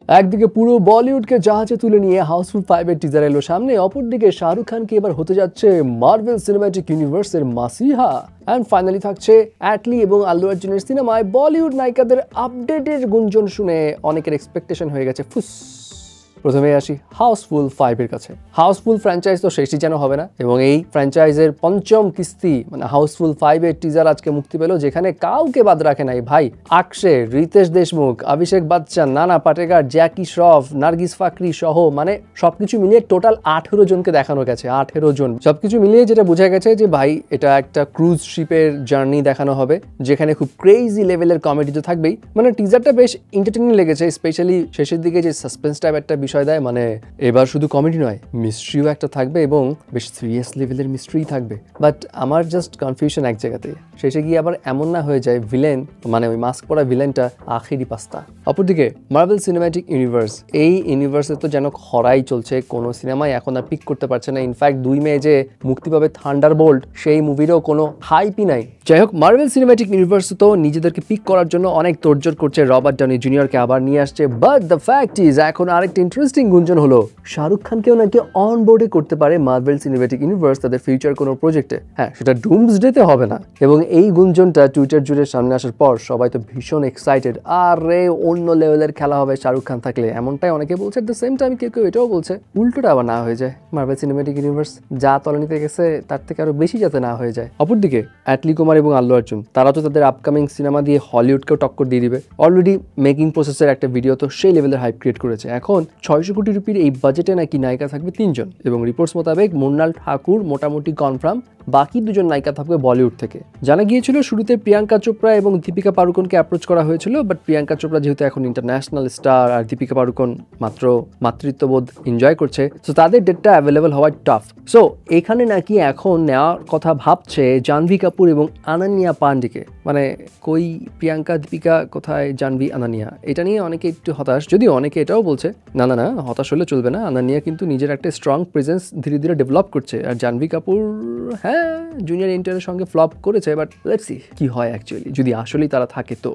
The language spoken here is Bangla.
একদিকে পুরো বলিউডকে জাহাজে তুলে নিয়ে হাউসফুল 5 এর টিজার এলো সামনে, অপরদিকে শাহরুখ খানকে এবার হতে যাচ্ছে মার্ভেল সিনেম্যাটিক ইউনিভার্সের মাসিহা। অ্যান্ড ফাইনালি থাকছে অ্যাটলি এবং আল্লু অর্জুনের সিনেমায় বলিউড নায়িকাদের আপডেটের গুঞ্জন শুনে অনেকের এক্সপেকটেশন হয়ে গেছে ফুস। প্রথমে আসি হাউসফুল 5 এর কাছে। হাউসফুল ফ্র্যাঞ্চাইজ তো শেষই যেন হবে না, এবং এই ফ্র্যাঞ্চাইজের পঞ্চম কিস্তি মানে হাউসফুল 5 এর টিজার আজকে মুক্তি পেল, যেখানে কাউকে বাদ রাখে নাই ভাই। আকশে, রিতেশ দেশমুখ, অভিষেক বচ্চন, নানা পাটেকার, জ্যাকি শ্রফ, নার্গিস ফাকরি সহ মানে সবকিছু মিলিয়ে টোটাল 18 জনকে দেখানো গেছে। 18 জন সবকিছু মিলিয়ে যেটা বোঝা গেছে যে ভাই এটা একটা ক্রুজ শিপের জার্নি দেখানো হবে, যেখানে খুব ক্রেজি লেভেলের কমেডি তো থাকবেই। মানে টিজারটা বেশ এন্টারটেইনিং লেগেছে, স্পেশালি শেষের দিকে যে সাসপেন্স টাইপ একটা বিষয় দেয়। মানে এবার শুধু কমেডি নয়, মিস্ট্রিও একটা থাকবে এবং বেশ সিরিয়াস লেভেলের মিস্ট্রি থাকবে। বাট আমার জাস্ট কনফিউশন এক জায়গাতে, শেষে গিয়ে আবার এমন না হয়ে যায় ভিলেন মানে ওই মাস্ক পরা ভিলেনটা আখেরি পাস্তা। অপরদিকে মার্ভেল সিনেম্যাটিক ইউনিভার্স, এই ইউনিভার্সে তো যেন খরাই চলছে, কোনো সিনেমাই এখন আর পিক করতে পারছে না। ইনফ্যাক্ট 2 মে যে মুক্তি পাবে থান্ডারবোল্ট, সেই মুভিরও কোনো হাইপই নাই। যাই হোক, মার্ভেল সিনেম্যাটিক ইউনিভার্স তো নিজেদেরকে পিক করার জন্য অনেক তোড়জোড় করছে, রবার্ট ডাউনি জুনিয়রকে আবার নিয়ে আসছে। বাট দ্য ফ্যাক্ট ইজ এখন আরেকটা ইন্টারেস্টিং গুঞ্জন হলো শাহরুখ খানকেও নাকি অন বোর্ডে করতে পারে মার্ভেল সিনেম্যাটিক ইউনিভার্স তাদের ফিউচার কোনো প্রজেক্টে। হ্যাঁ, সেটা ডুমসডেতে হবে না। এবং এই গুঞ্জনটা টুইটার জুড়ে সামনে আসার পর সবাই তো ভীষণ এক্সাইটেড, আরে অন্য লেভেলের খেলা হবে শাহরুখ খান থাকলে, এমনটাই অনেকে বলছে। এট দ্য সেম টাইম কেউ কেউ এটাও বলছে উল্টোটা আবার না হয়ে যায়, মার্ভেল সিনেম্যাটিক ইউনিভার্স যা তলানিতে গেছে তার থেকে আরো বেশি যাতে না হয়ে যায়। অপরদিকে অ্যাটলি কুমার এবং আল্লু অর্জুন, তারা তো তাদের আপকামিং সিনেমা দিয়ে হলিউডকেও টক্কর দিয়ে দিবে। অলরেডি মেকিং প্রসেসের একটা ভিডিও তো সেই লেভেলের হাইপ ক্রিয়েট করেছে। এখন 600 কোটি রুপির এই বাজেটে নাকি নায়িকা থাকবে 3 জন, এবং রিপোর্টস মোতাবেক মৃণাল ঠাকুর মোটামুটি কনফার্ম, বাকি 2 জন নায়িকা থাকবে বলিউড থেকে। জানা গিয়েছিল শুরুতে প্রিয়াঙ্কা চোপড়া এবং দীপিকা পাড়ুকোনকে অ্যাপ্রোচ করা হয়েছিল, বাট প্রিয়াঙ্কা চোপড়া যেহেতু এখন ইন্টারন্যাশনাল স্টার আর দীপিকা পাড়ুকোন মাত্র মাতৃত্ববোধ এনজয় করছে, সো তাদের ডেটটা অ্যাভেলেবল হওয়া টাফ। সো এখানে নাকি এখন নেওয়ার কথা ভাবছে জাহ্নবী কাপুর এবং আনান্যা পান্ডেকে। মানে কই প্রিয়াঙ্কা দীপিকা, কোথায় জাহ্নবী আনান্যা? এটা নিয়ে অনেকে একটু হতাশ, যদিও অনেকে এটাও বলছে না না না হতাশ হলে চলবে না, আনান্যা কিন্তু নিজের একটা স্ট্রং প্রেজেন্স ধীরে ধীরে ডেভেলপ করছে। আর জাহ্নবী কাপুর হ্যাঁ জুনিয়র এন্টারের সঙ্গে ফ্লপ করেছে, বাট লেটস সি কি হয় অ্যাকচুয়ালি, যদি আসলেই তারা থাকে তো।